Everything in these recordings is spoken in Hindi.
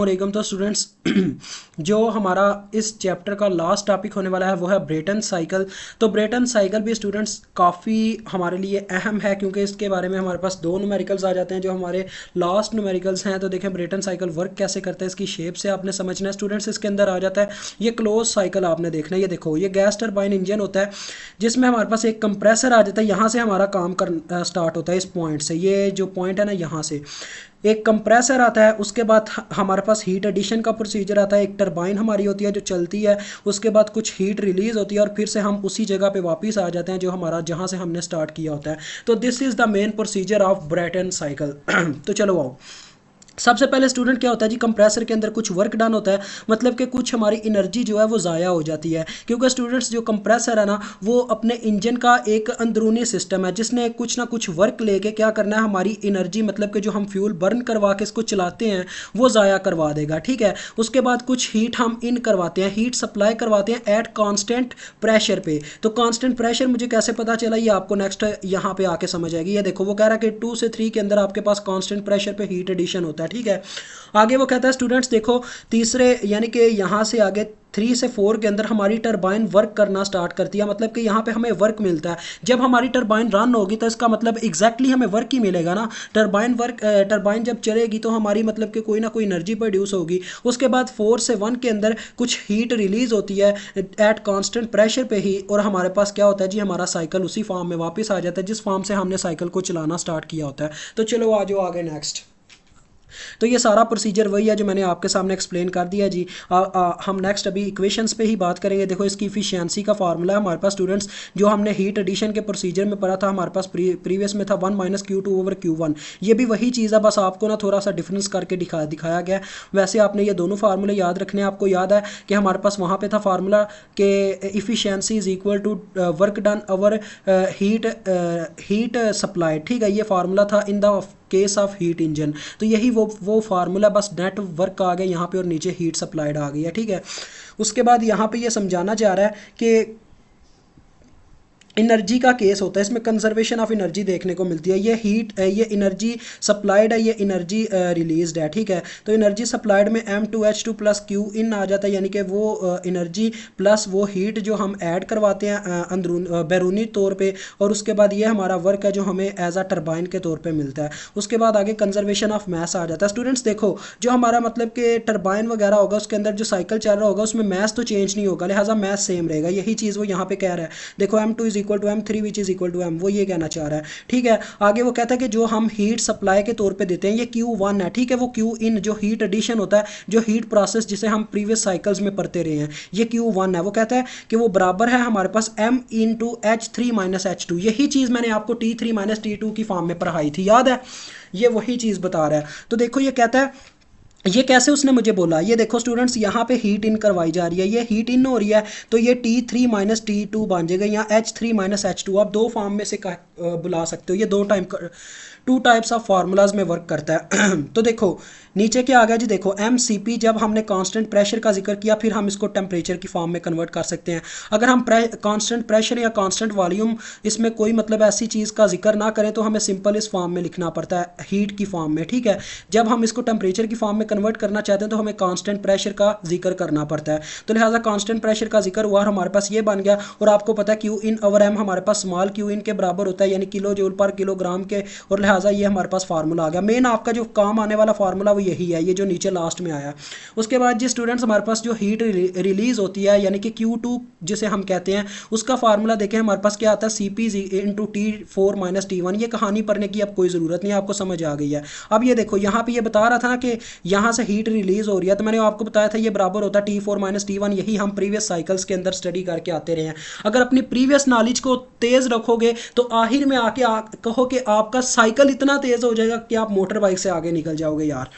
वालेकुम। तो स्टूडेंट्स जो हमारा इस चैप्टर का लास्ट टॉपिक होने वाला है वो है ब्रेटन साइकिल। तो ब्रेटन साइकिल भी स्टूडेंट्स काफ़ी हमारे लिए अहम है क्योंकि इसके बारे में हमारे पास दो न्यूमेरिकल्स आ जाते हैं जो हमारे लास्ट न्यूमेरिकल्स हैं। तो देखें ब्रेटन साइकिल वर्क कैसे करता है, इसकी शेप से आपने समझना है स्टूडेंट्स। इसके अंदर आ जाता है ये क्लोज साइकिल, आपने देखना है। ये देखो ये गैस टरबाइन इंजन होता है जिसमें हमारे पास एक कंप्रेसर आ जाता है। यहाँ से हमारा काम कर स्टार्ट होता है, इस पॉइंट से। ये जो पॉइंट है ना, यहाँ से एक कंप्रेसर आता है। उसके बाद हमारे पास हीट एडिशन का प्रोसीजर आता है। एक टरबाइन हमारी होती है जो चलती है, उसके बाद कुछ हीट रिलीज होती है और फिर से हम उसी जगह पे वापस आ जाते हैं जो हमारा जहाँ से हमने स्टार्ट किया होता है। तो this is the main procedure of Brayton cycle. तो चलो आओ, सबसे पहले स्टूडेंट क्या होता है जी, कंप्रेसर के अंदर कुछ वर्क डन होता है, मतलब कि कुछ हमारी एनर्जी जो है वो ज़ाया हो जाती है। क्योंकि स्टूडेंट्स जो कंप्रेसर है ना वो अपने इंजन का एक अंदरूनी सिस्टम है जिसने कुछ ना कुछ वर्क लेके क्या करना है, हमारी एनर्जी मतलब कि जो हम फ्यूल बर्न करवा के इसको चलाते हैं वो ज़ाया करवा देगा। ठीक है, उसके बाद कुछ हीट हम इन करवाते हैं, हीट सप्लाई करवाते हैं एट कॉन्स्टेंट प्रेशर पे। तो कॉन्स्टेंट प्रेशर मुझे कैसे पता चला, ये आपको नेक्स्ट यहाँ पे आके समझ आएगी। ये देखो वो कह रहा है कि 2 से 3 के अंदर आपके पास कॉन्स्टेंट प्रेशर पे हीट एडिशन होता है। ठीक है, आगे वो कहता है स्टूडेंट्स देखो तीसरे यानी कि यहाँ से आगे 3 से 4 के अंदर हमारी टरबाइन वर्क करना स्टार्ट करती है। मतलब कि यहाँ पे हमें वर्क मिलता है। जब हमारी टरबाइन रन होगी तो इसका मतलब एग्जैक्टली हमें वर्क ही मिलेगा ना। टरबाइन जब चलेगी तो हमारी मतलब कि कोई ना कोई एनर्जी प्रोड्यूस होगी। उसके बाद 4 से 1 के अंदर कुछ हीट रिलीज होती है एट कांस्टेंट प्रेशर पे ही, और हमारे पास क्या होता है जी, हमारा साइकिल उसी फॉर्म में वापस आ जाता है जिस फॉर्म से हमने साइकिल को चलाना स्टार्ट किया होता है। तो चलो आ जाओ आगे नेक्स्ट। तो ये सारा प्रोसीजर वही है जो मैंने आपके सामने एक्सप्लेन कर दिया जी। हम नेक्स्ट अभी इक्वेशंस पे ही बात करेंगे। देखो इसकी इफिशियंसी का फार्मूला है हमारे पास स्टूडेंट्स, जो हमने हीट एडिशन के प्रोसीजर में पढ़ा था, हमारे पास प्रीवियस में था 1 माइनस Q2/Q1। ये भी वही चीज़ है, बस आपको ना थोड़ा सा डिफरेंस करके दिखाया गया है। वैसे आपने ये दोनों फार्मूले याद रखने हैं। आपको याद है कि हमारे पास वहाँ पे था फार्मूला कि efficiency is equal to work done over heat supplied. ठीक है, ये फार्मूला था in the case of heat engine. तो यही वो फार्मूला, बस नेट वर्क आ गया यहाँ पे और नीचे हीट सप्लाइड आ गई है। ठीक है, उसके बाद यहाँ पे ये समझाना चाह रहा है कि एनर्जी का केस होता है, इसमें कंजर्वेशन ऑफ एनर्जी देखने को मिलती है। ये हीट ये एनर्जी सप्लाइड है, ये एनर्जी रिलीज्ड है। ठीक है, तो एनर्जी सप्लाइड में M2H2 प्लस Q इन आ जाता है, यानी कि वो एनर्जी प्लस वो हीट जो हम ऐड करवाते हैं अंदरून बैरूनी तौर पे, और उसके बाद ये हमारा वर्क है जो हमें एज अ टरबाइन के तौर पे मिलता है। उसके बाद आगे कंजर्वेशन ऑफ मैस आ जाता है। स्टूडेंट्स देखो जो हमारा मतलब कि टरबाइन वगैरह होगा उसके अंदर जो साइकिल चल रहा होगा उसमें मैस तो चेंज नहीं होगा, लिहाजा मैस सेम रहेगा। यही चीज़ वो यहाँ पे कह रहा है। देखो M2 is equal to M3 which is equal to M, वो ये कहना चाह रहा है। ठीक है, आगे वो कहता है कि जो हम हीट सप्लाई के तौर पे देते हैं ये Q1 है। ठीक है, वो Q इन जो हीट एडिशन होता है, जो हीट प्रोसेस जिसे हम प्रीवियस साइकिल्स में पढ़ते रहे हैं, ये Q1 है। वो कहता है कि वो बराबर है हमारे पास M into H3 minus H2। यही चीज़ मैंने आपको T3 माइनस T2 की फॉर्म में पढ़ाई थी, याद है? ये वही चीज़ बता रहा है। तो देखो ये कहता है, ये कैसे उसने मुझे बोला, ये देखो स्टूडेंट्स यहाँ पे हीट इन करवाई जा रही है, ये हीट इन हो रही है तो ये T3 माइनस T2 बन जाएगा, यहाँ H3 माइनस H2। आप दो फॉर्म में से बुला सकते हो। ये टू टाइप्स ऑफ फार्मूलाज में वर्क करता है। तो देखो नीचे क्या आ गया जी, देखो MCP जब हमने कांस्टेंट प्रेशर का जिक्र किया फिर हम इसको टेम्परेचर की फॉर्म में कन्वर्ट कर सकते हैं। अगर हम कांस्टेंट प्रेशर या कांस्टेंट वॉल्यूम इसमें कोई मतलब ऐसी चीज़ का जिक्र ना करें तो हमें सिंपल इस फॉर्म में लिखना पड़ता है, हीट की फॉर्म में। ठीक है, जब हम इसको टेम्परेचर की फॉर्म में कन्वर्ट करना चाहते हैं तो हमें कांस्टेंट प्रेशर का जिक्र करना पड़ता है। तो लिहाजा कांस्टेंट प्रेशर का जिक्र हुआ और हमारे पास ये बन गया। और आपको पता है Q इन ओवर M हमारे पास स्मॉल Q इन के बराबर होता है, यानी किलो जूल पर किलोग्राम के, और लिहाजा ये हमारे पास फार्मूला आ गया। मेन आपका जो काम आने वाला फार्मूला वो यही है, ये जो नीचे लास्ट में आया। उसके बाद जी स्टूडेंट्स हमारे पास जो हीट रिलीज होती है यानी कि Q2 जिसे हम कहते हैं, उसका फार्मूला देखें हमारे पास क्या आता है, CP into T4 minus T1। ये कहानी पढ़ने की अब कोई ज़रूरत नहीं, आपको समझ आ गई है। अब ये देखो यहाँ पे ये बता रहा था ना कि यहाँ से हीट रिलीज हो रही है, तो मैंने आपको बताया था ये बराबर होता है T4 माइनस T1। यही हम प्रीवियस साइकिल्स के अंदर स्टडी करके आते रहे हैं। अगर अपनी प्रीवियस नॉलेज को तेज़ रखोगे तो आखिर में आके कहो कि आपका साइकिल इतना तेज़ हो जाएगा कि आप मोटर बाइक से आगे निकल जाओगे यार।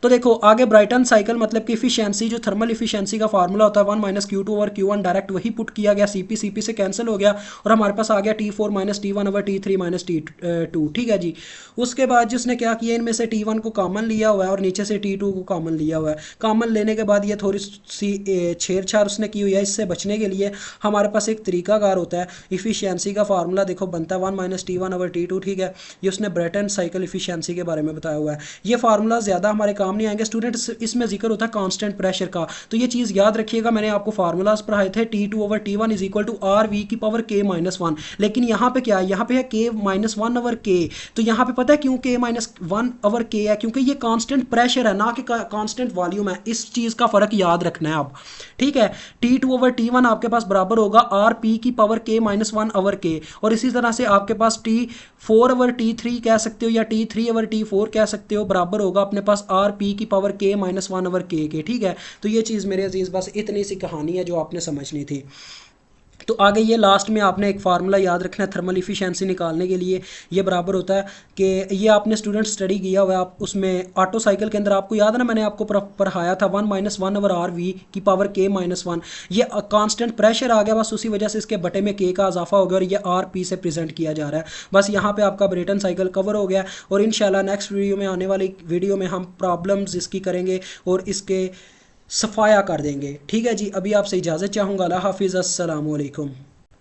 तो देखो आगे ब्राइटन साइकिल मतलब कि इफिशियंसी, जो थर्मल इफिशियंसी का फार्मूला होता है 1 माइनस Q2/Q1, डायरेक्ट वही पुट किया गया, CP से कैंसिल हो गया और हमारे पास आ गया T4 minus T1/T3 minus T2। ठीक है जी, उसके बाद जिसने क्या किया, इनमें से T1 को कॉमन लिया हुआ है और नीचे से T2 को कॉमन लिया हुआ है। कॉमन लेने के बाद ये थोड़ी सी छेड़छाड़ उसने की हुई है। इससे बचने के लिए हमारे पास एक तरीकाकार होता है। इफिशियंसी का फार्मूला देखो बनता है 1 माइनस T1/T2। ठीक है, ये उसने ब्रेटन साइकिल इफिशियंसी के बारे में बताया हुआ है। ये फार्मूला ज़्यादा हमारे काम नहीं आएंगे स्टूडेंट। इसमें जिक्र होता है कांस्टेंट प्रेशर का, तो ये चीज़ याद रखिएगा। मैंने आपको फार्मूलाज पढ़ाए थे T2/T1 is equal to R V की पावर K-1, लेकिन यहाँ पे क्या है, यहाँ पे है K-1/K। तो यहाँ पे पता है क्यों K-1/K है, क्योंकि ये कांस्टेंट प्रेशर है ना कि कांस्टेंट वॉल्यूम है। इस चीज़ का फ़र्क याद रखना है आप, ठीक है। T2/T1 आपके पास बराबर होगा आर पी की पावर K-1/K, और इसी तरह से आपके पास T4/T3 कह सकते हो या T3/T4 कह सकते हो, बराबर होगा अपने पास आर पी की पावर K-1/K के, ठीक है। तो ये चीज़ मेरे अजीज़ बस इतनी सी कहानी है जो आपने समझनी थी। तो आगे ये लास्ट में आपने एक फार्मूला याद रखना है थर्मल इफिशिएंसी निकालने के लिए। ये बराबर होता है कि ये आपने स्टूडेंट स्टडी किया हुआ है, आप उसमें ऑटो साइकिल के अंदर आपको याद है ना, मैंने आपको पढ़ाया था 1-1/RV की पावर K-1। ये कांस्टेंट प्रेशर आ गया, बस उसी वजह से इसके बटे में K का इजाफा हो गया और ये RP से प्रेजेंट किया जा रहा है। बस यहाँ पे आपका ब्रेटन साइकिल कवर हो गया, और इंशाल्लाह नेक्स्ट वीडियो में, आने वाली वीडियो में हम प्रॉब्लम्स इसकी करेंगे और इसके सफाया कर देंगे, ठीक है जी। अभी आपसे इजाज़त चाहूँगा। अल्लाह हाफिज़, अस्सलाम वालेकुम।